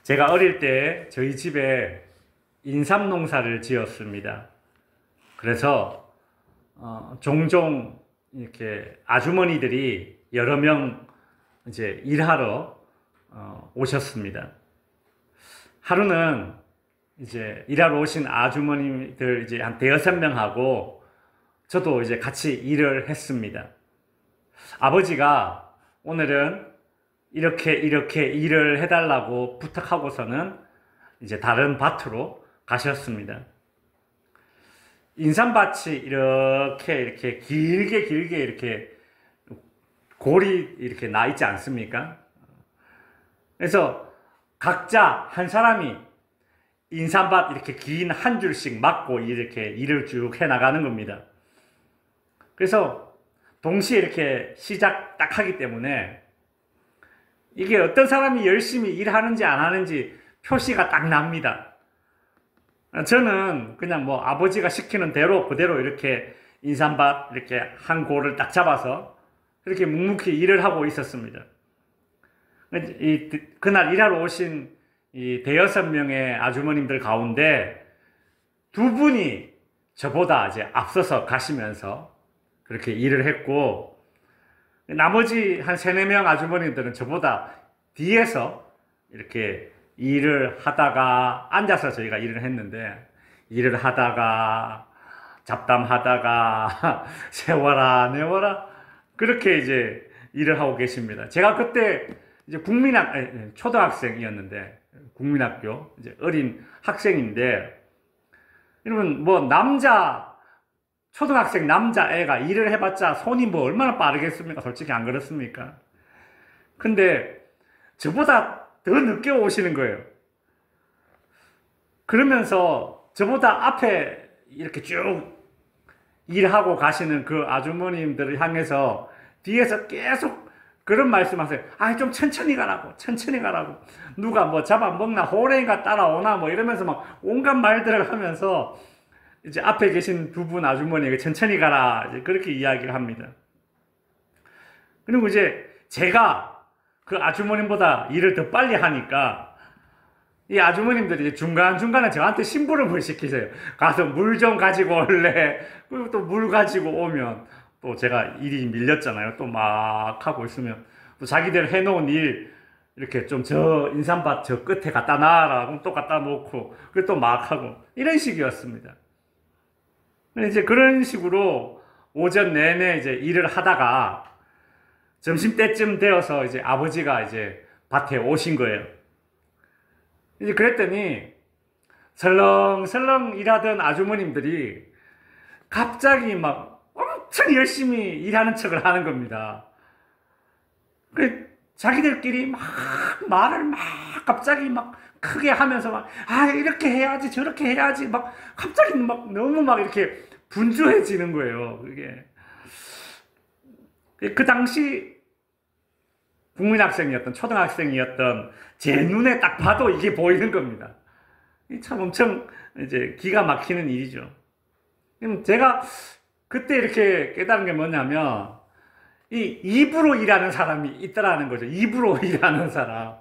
제가 어릴 때 저희 집에 인삼 농사를 지었습니다. 그래서 종종 이렇게 아주머니들이 여러 명 이제 일하러 오셨습니다. 하루는 이제 일하러 오신 아주머니들 이제 한 대여섯 명하고 저도 이제 같이 일을 했습니다. 아버지가 오늘은 이렇게 일을 해달라고 부탁하고서는 이제 다른 밭으로 가셨습니다. 인삼밭이 이렇게 길게 이렇게 골이 이렇게 나 있지 않습니까? 그래서 각자 한 사람이 인삼밭 이렇게 긴 한 줄씩 막고 이렇게 일을 쭉 해 나가는 겁니다. 그래서 동시에 이렇게 시작 딱 하기 때문에 이게 어떤 사람이 열심히 일하는지 안 하는지 표시가 딱 납니다. 저는 그냥 뭐 아버지가 시키는 대로 그대로 이렇게 인삼밭 이렇게 한 골을 딱 잡아서 그렇게 묵묵히 일을 하고 있었습니다. 그날 일하러 오신 이 대여섯 명의 아주머님들 가운데 두 분이 저보다 이제 앞서서 가시면서 그렇게 일을 했고, 나머지 한 세네 명 아주머님들은 저보다 뒤에서 이렇게 일을 하다가 앉아서 저희가 일을 했는데, 일을 하다가 잡담하다가 세워라 내워라 그렇게 이제 일을 하고 계십니다. 제가 그때 이제 초등학생이었는데, 국민학교 이제 어린 학생인데, 여러분 뭐 초등학생 남자애가 일을 해봤자 손이 뭐 얼마나 빠르겠습니까? 솔직히 안 그렇습니까? 근데 저보다 더 늦게 오시는 거예요. 그러면서 저보다 앞에 이렇게 쭉 일하고 가시는 그 아주머님들을 향해서 뒤에서 계속 그런 말씀하세요. 좀 천천히 가라고, 천천히 가라고. 누가 뭐 잡아먹나, 호랭이가 따라오나, 뭐 이러면서 막 온갖 말들을 하면서 이제 앞에 계신 두 분 아주머니에게 천천히 가라, 이제 그렇게 이야기를 합니다. 그리고 이제 제가 그 아주머님보다 일을 더 빨리 하니까 이 아주머님들이 중간중간에 저한테 심부름을 시키세요. 가서 물 좀 가지고 올래. 그리고 또 물 가지고 오면 또 제가 일이 밀렸잖아요. 또 막 하고 있으면 또 자기들 해놓은 일 이렇게 좀 저 인삼밭 저 끝에 갖다 놔라. 그럼 또 갖다 놓고 그리고 또 막 하고 이런 식이었습니다. 이제 그런 식으로 오전 내내 이제 일을 하다가 점심때쯤 되어서 이제 아버지가 이제 밭에 오신 거예요. 이제 그랬더니 설렁설렁 일하던 아주머님들이 갑자기 막 엄청 열심히 일하는 척을 하는 겁니다. 자기들끼리 막 말을 막 갑자기 막 크게 하면서 막 이렇게 해야지 저렇게 해야지 막 갑자기 막 너무 막 이렇게 분주해지는 거예요. 그게 그 당시 국민학생이었던 초등학생이었던 제 눈에 딱 봐도 이게 보이는 겁니다. 참 엄청 이제 기가 막히는 일이죠. 제가 그때 이렇게 깨달은 게 뭐냐면 이 입으로 일하는 사람이 있더라는 거죠. 입으로 일하는 사람.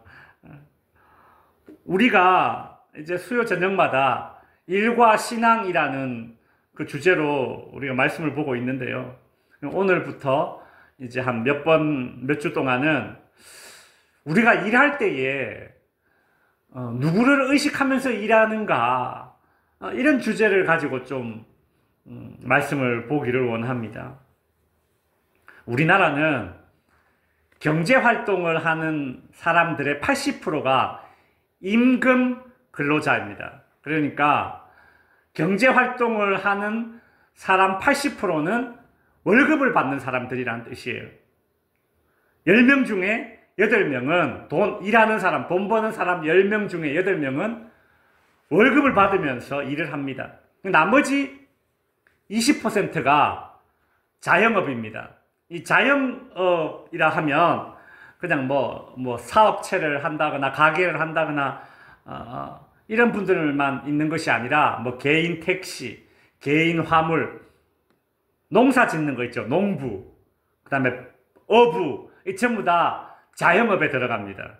우리가 이제 수요 저녁마다 일과 신앙이라는 그 주제로 우리가 말씀을 보고 있는데요. 오늘부터 이제 한 몇 주 동안은 우리가 일할 때에 누구를 의식하면서 일하는가 이런 주제를 가지고 좀 말씀을 보기를 원합니다. 우리나라는 경제활동을 하는 사람들의 80%가 임금 근로자입니다. 그러니까 경제활동을 하는 사람 80%는 월급을 받는 사람들이라는 뜻이에요. 10명 중에 8명은 일하는 사람, 돈 버는 사람 10명 중에 8명은 월급을 받으면서 일을 합니다. 나머지 20%가 자영업입니다. 이 자영업이라 하면 그냥 뭐 사업체를 한다거나 가게를 한다거나 이런 분들만 있는 것이 아니라 뭐 개인 택시, 개인 화물, 농사 짓는 거 있죠. 농부, 그 다음에 어부, 이 전부 다 자영업에 들어갑니다.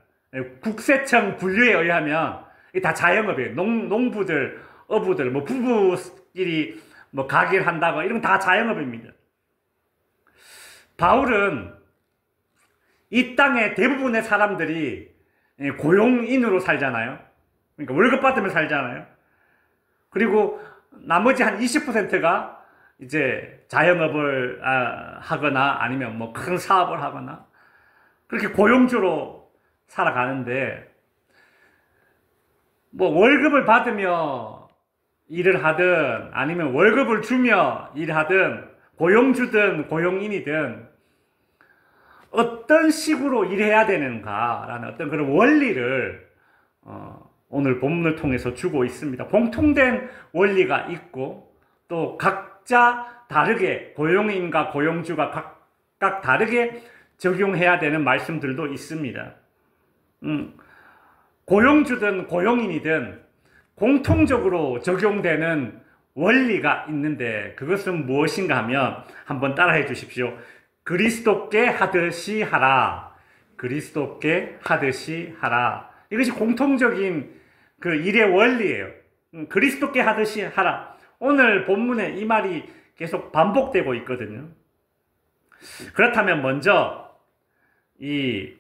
국세청 분류에 의하면 이게 다 자영업이에요. 농부들, 어부들, 뭐 부부끼리 뭐 가게를 한다고 이런 건 다 자영업입니다. 바울은 이 땅의 대부분의 사람들이 고용인으로 살잖아요. 그러니까 월급 받으면 살잖아요. 그리고 나머지 한 20%가 이제 자영업을 하거나 아니면 뭐 큰 사업을 하거나 그렇게 고용주로 살아가는데, 뭐 월급을 받으며 일을 하든 아니면 월급을 주며 일하든 고용주든 고용인이든 어떤 식으로 일해야 되는가라는 어떤 그런 원리를 오늘 본문을 통해서 주고 있습니다. 공통된 원리가 있고 또 각자 다르게 고용인과 고용주가 각각 다르게 적용해야 되는 말씀들도 있습니다. 고용주든 고용인이든 공통적으로 적용되는 원리가 있는데 그것은 무엇인가 하면 한번 따라해 주십시오. 그리스도께 하듯이 하라. 그리스도께 하듯이 하라. 이것이 공통적인 그 일의 원리예요. 그리스도께 하듯이 하라. 오늘 본문에 이 말이 계속 반복되고 있거든요. 그렇다면 먼저 이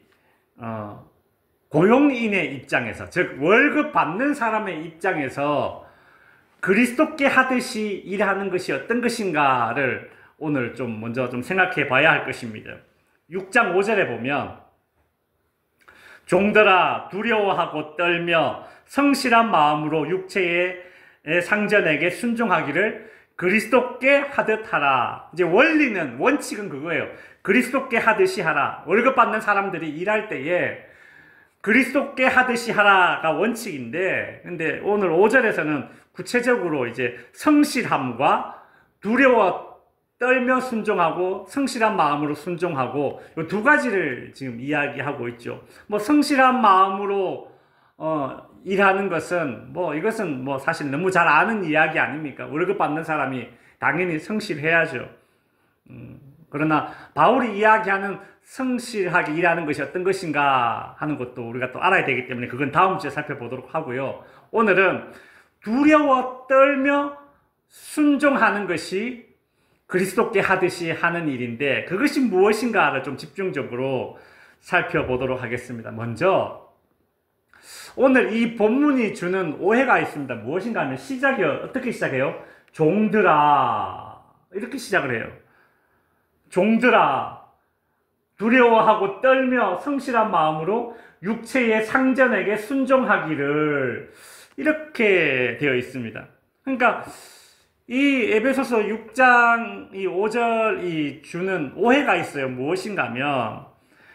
고용인의 입장에서, 즉 월급 받는 사람의 입장에서 그리스도께 하듯이 일하는 것이 어떤 것인가를 오늘 좀 먼저 좀 생각해 봐야 할 것입니다. 6장 5절에 보면 종들아 두려워하고 떨며 성실한 마음으로 육체의 상전에게 순종하기를 그리스도께 하듯 하라. 이제 원칙은 그거예요. 그리스도께 하듯이 하라. 월급 받는 사람들이 일할 때에 그리스도께 하듯이 하라가 원칙인데, 근데 오늘 5절에서는 구체적으로 이제 성실함과 두려워 떨며 순종하고 성실한 마음으로 순종하고 이 두 가지를 지금 이야기하고 있죠. 뭐 성실한 마음으로 일하는 것은 이것은 사실 너무 잘 아는 이야기 아닙니까? 월급 받는 사람이 당연히 성실해야죠. 그러나 바울이 이야기하는 성실하게 일하는 것이 어떤 것인가 하는 것도 우리가 또 알아야 되기 때문에 그건 다음 주에 살펴보도록 하고요. 오늘은 두려워 떨며 순종하는 것이 그리스도께 하듯이 하는 일인데 그것이 무엇인가를 좀 집중적으로 살펴보도록 하겠습니다. 먼저 오늘 이 본문이 주는 오해가 있습니다. 무엇인가 하면 시작이 어떻게 시작해요? 종들아, 이렇게 시작을 해요. 종들아 두려워하고 떨며 성실한 마음으로 육체의 상전에게 순종하기를, 이렇게 되어 있습니다. 그러니까 이 에베소서 6장 이 5절이 주는 오해가 있어요. 무엇인가 하면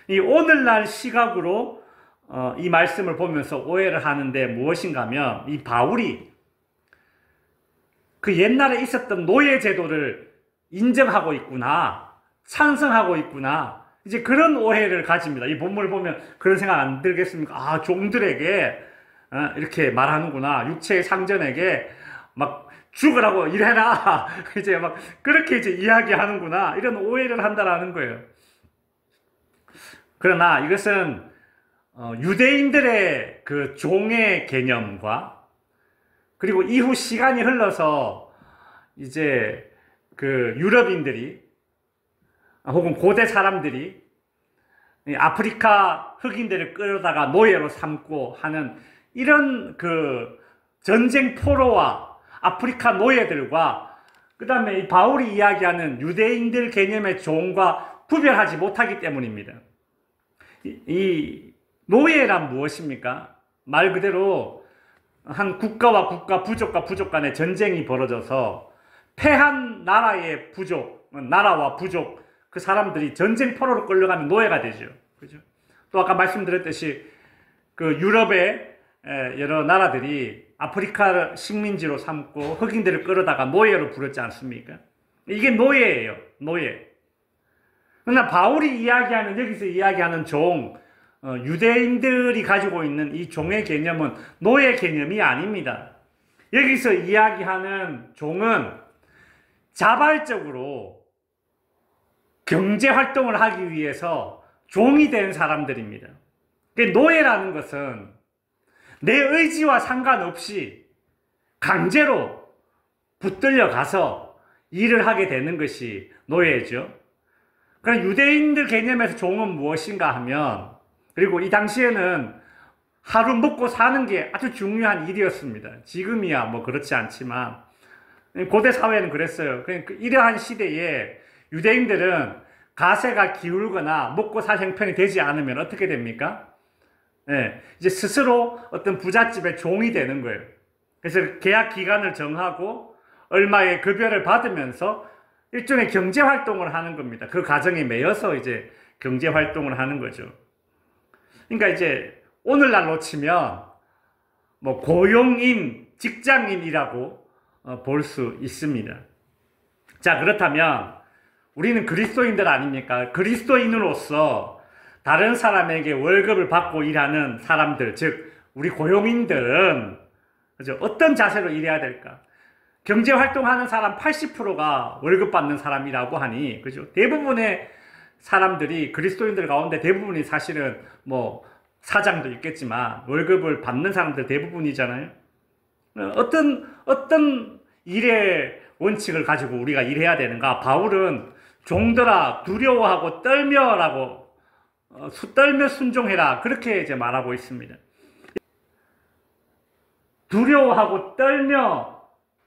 이 오늘날 시각으로 이 말씀을 보면서 오해를 하는데 무엇인가 하면 이 바울이 그 옛날에 있었던 노예 제도를 인정하고 있구나, 찬성하고 있구나, 이제 그런 오해를 가집니다. 이 본문을 보면 그런 생각 안 들겠습니까? 아, 종들에게 이렇게 말하는구나. 육체의 상전에게 막 죽으라고 일해라. 이제 막 그렇게 이제 이야기하는구나. 이런 오해를 한다라는 거예요. 그러나 이것은 유대인들의 그 종의 개념과 그리고 이후 시간이 흘러서 이제 그 유럽인들이 혹은 고대 사람들이 아프리카 흑인들을 끌어다가 노예로 삼고 하는 이런 그 전쟁 포로와 아프리카 노예들과 그 다음에 이 바울이 이야기하는 유대인들 개념의 종과 구별하지 못하기 때문입니다. 이 노예란 무엇입니까? 말 그대로 한 국가와 국가, 부족과 부족 간의 전쟁이 벌어져서 패한 나라의 부족, 나라와 부족, 그 사람들이 전쟁 포로로 끌려가면 노예가 되죠. 그죠? 또 아까 말씀드렸듯이 그 유럽의 여러 나라들이 아프리카 식민지로 삼고 흑인들을 끌어다가 노예로 부렸지 않습니까? 이게 노예예요. 노예. 그러나 바울이 여기서 이야기하는 종, 유대인들이 가지고 있는 이 종의 개념은 노예 개념이 아닙니다. 여기서 이야기하는 종은 자발적으로 경제 활동을 하기 위해서 종이 된 사람들입니다. 노예라는 것은 내 의지와 상관없이 강제로 붙들려 가서 일을 하게 되는 것이 노예죠. 그럼 유대인들 개념에서 종은 무엇인가 하면, 그리고 이 당시에는 하루 먹고 사는 게 아주 중요한 일이었습니다. 지금이야 뭐 그렇지 않지만 고대 사회는 그랬어요. 그러니까 이러한 시대에 유대인들은 가세가 기울거나 먹고 살 형편이 되지 않으면 어떻게 됩니까? 이제 스스로 어떤 부잣집의 종이 되는 거예요. 그래서 계약 기간을 정하고 얼마의 급여를 받으면서 일종의 경제 활동을 하는 겁니다. 그 가정에 매여서 이제 경제 활동을 하는 거죠. 그러니까 이제 오늘날로 치면 뭐 고용인, 직장인이라고 볼 수 있습니다. 자, 그렇다면 우리는 그리스도인들 아닙니까? 그리스도인으로서 다른 사람에게 월급을 받고 일하는 사람들, 즉 우리 고용인들은 그죠? 어떤 자세로 일해야 될까? 경제 활동하는 사람 80%가 월급 받는 사람이라고 하니, 그죠? 대부분의 사람들이, 그리스도인들 가운데 대부분이 사실은 뭐 사장도 있겠지만 월급을 받는 사람들 대부분이잖아요. 어떤 일의 원칙을 가지고 우리가 일해야 되는가? 바울은 종들아 두려워하고 떨며라고 떨며 순종해라, 그렇게 이제 말하고 있습니다. 두려워하고 떨며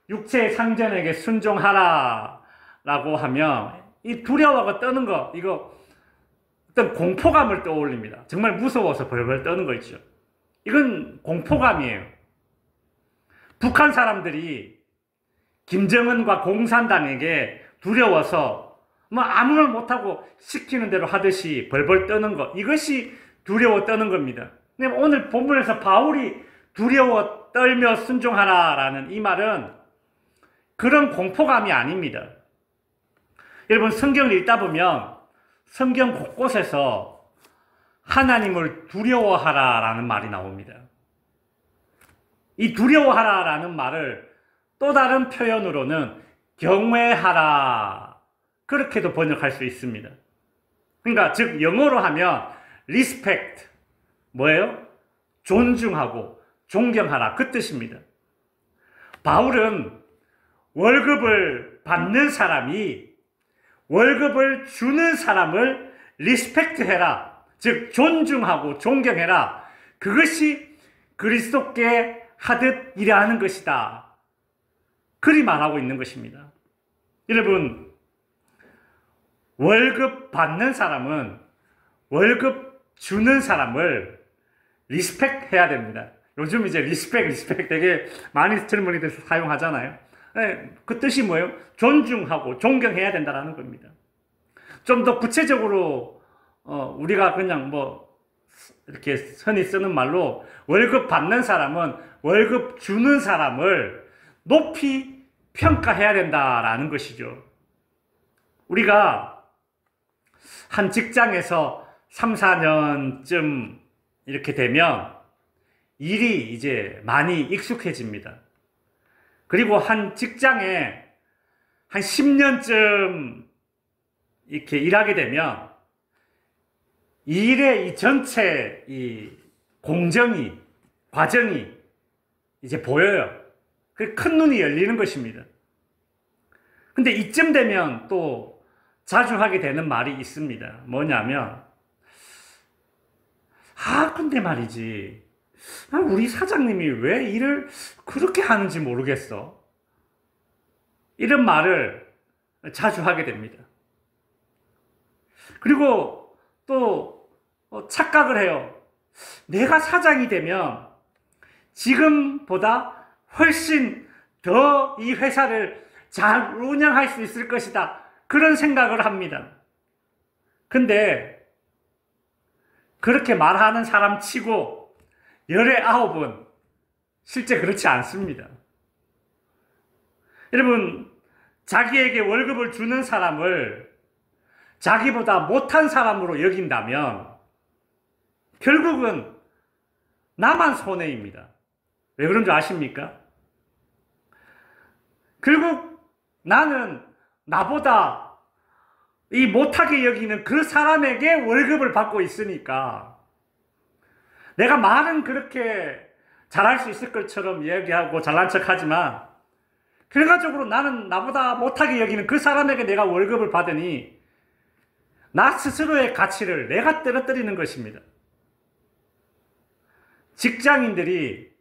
육체의 상전에게 순종하라 라고 하면 이 두려워하고 떠는 거, 이거 어떤 공포감을 떠올립니다. 정말 무서워서 벌벌 떠는 거 있죠. 이건 공포감이에요. 북한 사람들이 김정은과 공산당에게 두려워서 뭐 아무 말 못하고 시키는 대로 하듯이 벌벌 떠는 거, 이것이 두려워 떠는 겁니다. 근데 오늘 본문에서 바울이 두려워 떨며 순종하라 라는 이 말은 그런 공포감이 아닙니다. 여러분, 성경을 읽다 보면 성경 곳곳에서 하나님을 두려워하라 라는 말이 나옵니다. 이 두려워하라 라는 말을 또 다른 표현으로는 경외하라, 그렇게도 번역할 수 있습니다. 그러니까 즉 영어로 하면 respect, 뭐예요? 존중하고 존경하라, 그 뜻입니다. 바울은 월급을 받는 사람이 월급을 주는 사람을 리스펙트해라, 즉 존중하고 존경해라, 그것이 그리스도께 하듯 일하는 것이다, 그리 말하고 있는 것입니다. 여러분, 월급 받는 사람은 월급 주는 사람을 리스펙트 해야 됩니다. 요즘 이제 리스펙트 되게 많이 젊은이들 사용하잖아요. 그 뜻이 뭐예요? 존중하고 존경해야 된다는 겁니다. 좀 더 구체적으로 우리가 그냥 뭐 이렇게 흔히 쓰는 말로 월급 받는 사람은 월급 주는 사람을 높이 평가해야 된다라는 것이죠. 우리가 한 직장에서 3, 4년쯤 이렇게 되면 일이 이제 많이 익숙해집니다. 그리고 한 직장에 한 10년쯤 이렇게 일하게 되면 일의 이 전체 이 공정이, 과정이 이제 보여요. 큰 눈이 열리는 것입니다. 근데 이쯤 되면 또 자주 하게 되는 말이 있습니다. 뭐냐면, 근데 말이지, 우리 사장님이 왜 일을 그렇게 하는지 모르겠어. 이런 말을 자주 하게 됩니다. 그리고 또 착각을 해요. 내가 사장이 되면 지금보다 훨씬 더 이 회사를 잘 운영할 수 있을 것이다, 그런 생각을 합니다. 근데 그렇게 말하는 사람 치고 열의 9은 실제 그렇지 않습니다. 여러분, 자기에게 월급을 주는 사람을 자기보다 못한 사람으로 여긴다면 결국은 나만 손해입니다. 왜 그런 줄 아십니까? 결국 나는 나보다 이 못하게 여기는 그 사람에게 월급을 받고 있으니까 내가 말은 그렇게 잘할 수 있을 것처럼 이야기하고 잘난 척하지만 결과적으로 나는 나보다 못하게 여기는 그 사람에게 내가 월급을 받으니 나 스스로의 가치를 내가 떨어뜨리는 것입니다. 직장인들이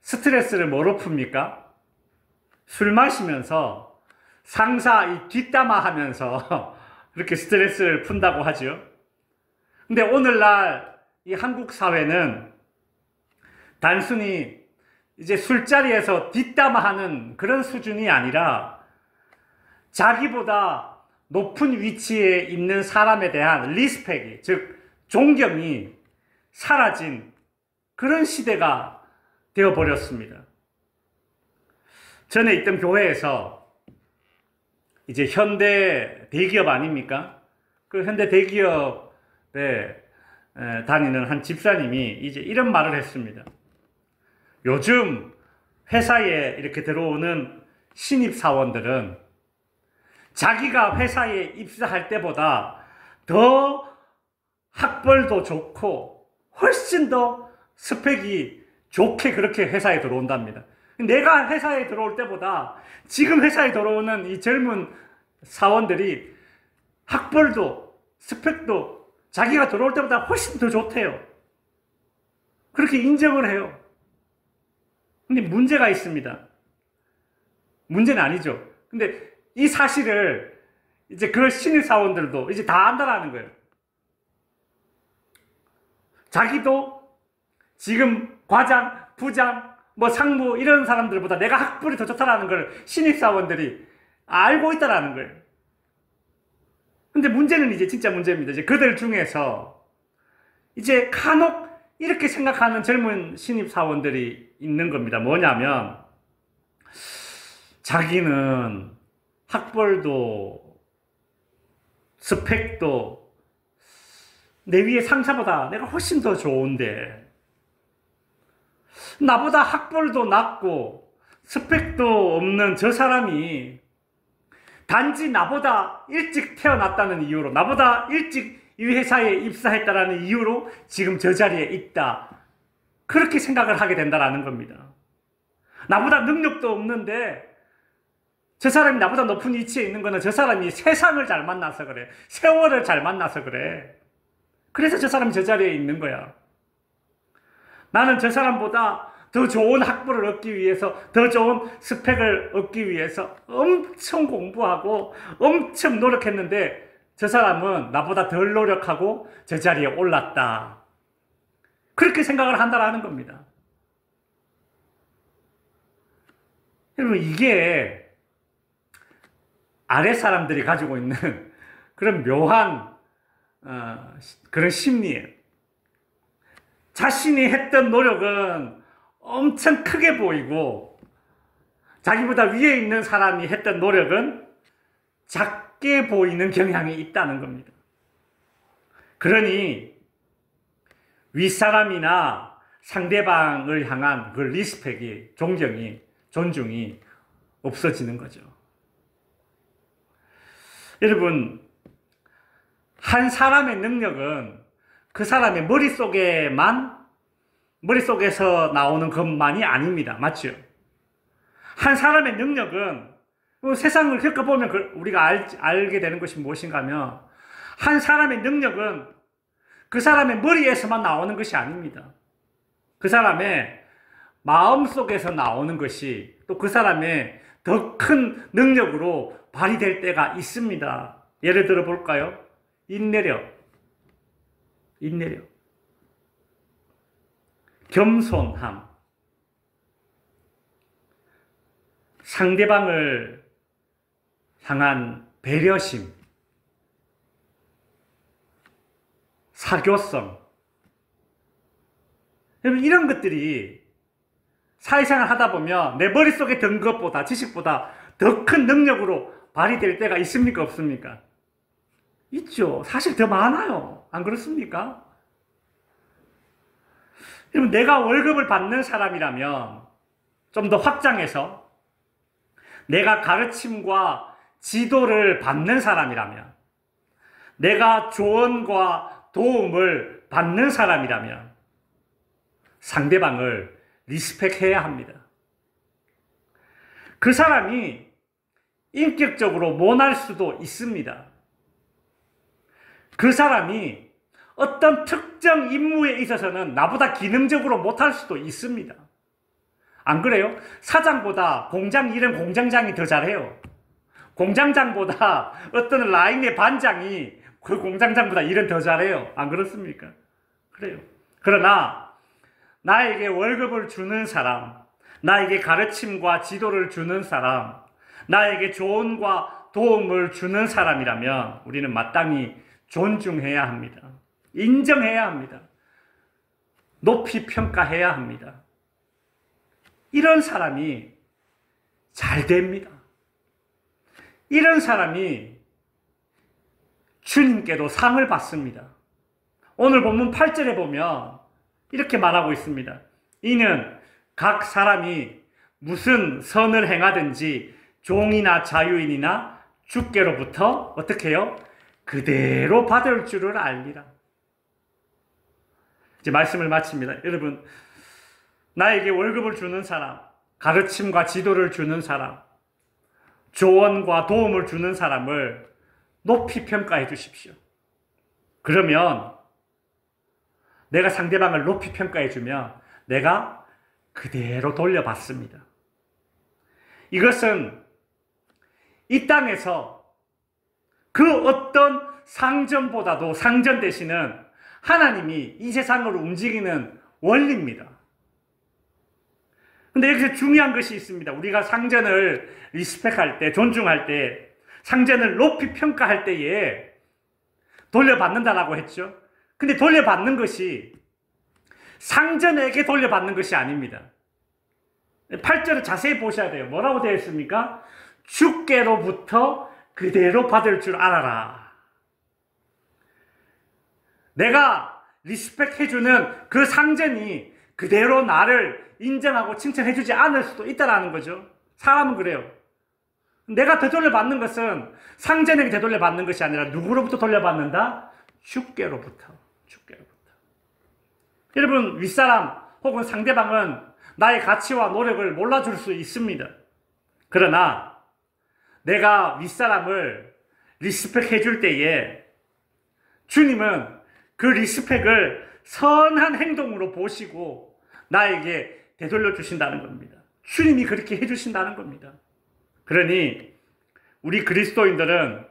스트레스를 뭐로 풉니까? 술 마시면서 상사 이 뒷담화하면서 이렇게 스트레스를 푼다고 하죠. 근데 오늘날 이 한국 사회는 단순히 이제 술자리에서 뒷담화하는 그런 수준이 아니라 자기보다 높은 위치에 있는 사람에 대한 리스펙이, 즉 존경이 사라진 그런 시대가 되어버렸습니다. 전에 있던 교회에서 이제 현대 대기업 아닙니까? 그 현대 대기업에 다니는 한 집사님이 이제 이런 말을 했습니다. 요즘 회사에 이렇게 들어오는 신입사원들은 자기가 회사에 입사할 때보다 더 학벌도 좋고 훨씬 더 스펙이 좋게 그렇게 회사에 들어온답니다. 내가 회사에 들어올 때보다 지금 회사에 들어오는 이 젊은 사원들이 학벌도 스펙도 자기가 들어올 때보다 훨씬 더 좋대요. 그렇게 인정을 해요. 근데 문제가 있습니다. 문제는 아니죠. 근데 이 사실을 이제 그 신입사원들도 이제 다 안다라는 거예요. 자기도 지금 과장, 부장, 뭐 상무 이런 사람들보다 내가 학벌이 더 좋다라는 걸 신입사원들이 알고 있다라는 거예요. 근데 문제는 이제 진짜 문제입니다. 이제 그들 중에서 이제 간혹 이렇게 생각하는 젊은 신입사원들이 있는 겁니다. 뭐냐면 자기는 학벌도 스펙도 내 위에 상사보다 내가 훨씬 더 좋은데 나보다 학벌도 낮고 스펙도 없는 저 사람이 단지 나보다 일찍 태어났다는 이유로, 나보다 일찍 이 회사에 입사했다라는 이유로 지금 저 자리에 있다. 그렇게 생각을 하게 된다라는 겁니다. 나보다 능력도 없는데 저 사람이 나보다 높은 위치에 있는 거는 저 사람이 세상을 잘 만나서 그래. 세월을 잘 만나서 그래. 그래서 저 사람이 저 자리에 있는 거야. 나는 저 사람보다 더 좋은 학벌을 얻기 위해서, 더 좋은 스펙을 얻기 위해서 엄청 공부하고 엄청 노력했는데 저 사람은 나보다 덜 노력하고 저 자리에 올랐다. 그렇게 생각을 한다라는 겁니다. 여러분, 이게 아래 사람들이 가지고 있는 그런 묘한 그런 심리예요. 자신이 했던 노력은 엄청 크게 보이고 자기보다 위에 있는 사람이 했던 노력은 작게 보이는 경향이 있다는 겁니다. 그러니 윗사람이나 상대방을 향한 그 리스펙이, 존경이, 존중이 없어지는 거죠. 여러분, 한 사람의 능력은 그 사람의 머릿속에서 나오는 것만이 아닙니다. 맞죠? 한 사람의 능력은 세상을 겪어보면 우리가 알게 되는 것이 무엇인가 하면 한 사람의 능력은 그 사람의 머리에서만 나오는 것이 아닙니다. 그 사람의 마음속에서 나오는 것이 또 그 사람의 더 큰 능력으로 발휘될 때가 있습니다. 예를 들어 볼까요? 인내력, 겸손함, 상대방을 향한 배려심, 사교성. 여러분, 이런 것들이 사회생활 하다 보면 내 머릿속에 든 것보다, 지식보다 더 큰 능력으로 발휘될 때가 있습니까? 없습니까? 있죠. 사실 더 많아요. 안 그렇습니까? 여러분, 내가 월급을 받는 사람이라면 좀 더 확장해서 내가 가르침과 지도를 받는 사람이라면, 내가 조언과 도움을 받는 사람이라면 상대방을 리스펙해야 합니다. 그 사람이 인격적으로 모날 수도 있습니다. 그 사람이 어떤 특정 임무에 있어서는 나보다 기능적으로 못할 수도 있습니다. 안 그래요? 사장보다 공장 일은 공장장이 더 잘해요. 공장장보다 어떤 라인의 반장이 그 공장장보다 일은 더 잘해요. 안 그렇습니까? 그래요. 그러나 나에게 월급을 주는 사람, 나에게 가르침과 지도를 주는 사람, 나에게 조언과 도움을 주는 사람이라면 우리는 마땅히 존중해야 합니다. 인정해야 합니다. 높이 평가해야 합니다. 이런 사람이 잘 됩니다. 이런 사람이 주님께도 상을 받습니다. 오늘 본문 8절에 보면 이렇게 말하고 있습니다. 이는 각 사람이 무슨 선을 행하든지 종이나 자유인이나 주께로부터 어떻게 해요? 그대로 받을 줄을 알리라. 이제 말씀을 마칩니다. 여러분, 나에게 월급을 주는 사람, 가르침과 지도를 주는 사람, 조언과 도움을 주는 사람을 높이 평가해 주십시오. 그러면 내가 상대방을 높이 평가해 주면 내가 그대로 돌려받습니다. 이것은 이 땅에서 그 어떤 상전보다도 상전 되시는 하나님이 이 세상을 움직이는 원리입니다. 근데 여기서 중요한 것이 있습니다. 우리가 상전을 리스펙할 때, 존중할 때, 상전을 높이 평가할 때에 돌려받는다라고 했죠. 근데 돌려받는 것이 상전에게 돌려받는 것이 아닙니다. 8절을 자세히 보셔야 돼요. 뭐라고 되어 있습니까? 주께로부터 그대로 받을 줄 알아라. 내가 리스펙해주는 그 상전이 그대로 나를 인정하고 칭찬해주지 않을 수도 있다는 거죠. 사람은 그래요. 내가 되돌려받는 것은 상전에게 되돌려받는 것이 아니라 누구로부터 돌려받는다? 주께로부터. 여러분, 윗사람 혹은 상대방은 나의 가치와 노력을 몰라줄 수 있습니다. 그러나 내가 윗사람을 리스펙해 줄 때에 주님은 그 리스펙을 선한 행동으로 보시고 나에게 되돌려 주신다는 겁니다. 주님이 그렇게 해주신다는 겁니다. 그러니 우리 그리스도인들은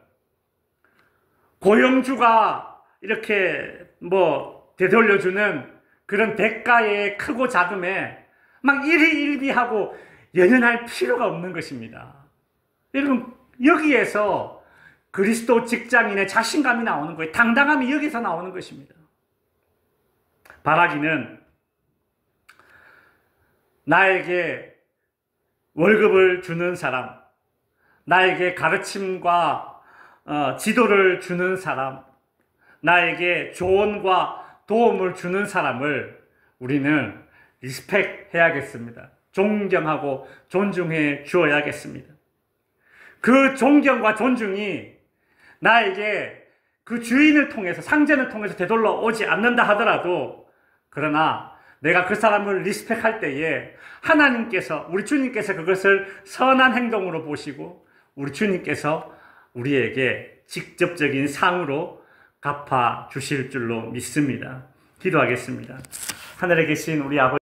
고용주가 이렇게 되돌려주는 그런 대가의 크고 작음에 막 일희일비하고 연연할 필요가 없는 것입니다. 여러분, 여기에서 그리스도 직장인의 자신감이 나오는 거예요. 당당함이 여기서 나오는 것입니다. 바라기는 나에게 월급을 주는 사람, 나에게 가르침과 지도를 주는 사람, 나에게 조언과 도움을 주는 사람을 우리는 리스펙해야겠습니다. 존경하고 존중해 주어야겠습니다. 그 존경과 존중이 나에게 그 주인을 통해서, 상전을 통해서 되돌려 오지 않는다 하더라도, 그러나 내가 그 사람을 리스펙할 때에 하나님께서, 우리 주님께서 그것을 선한 행동으로 보시고 우리 주님께서 우리에게 직접적인 상으로 갚아 주실 줄로 믿습니다. 기도하겠습니다. 하늘에 계신 우리 아버지,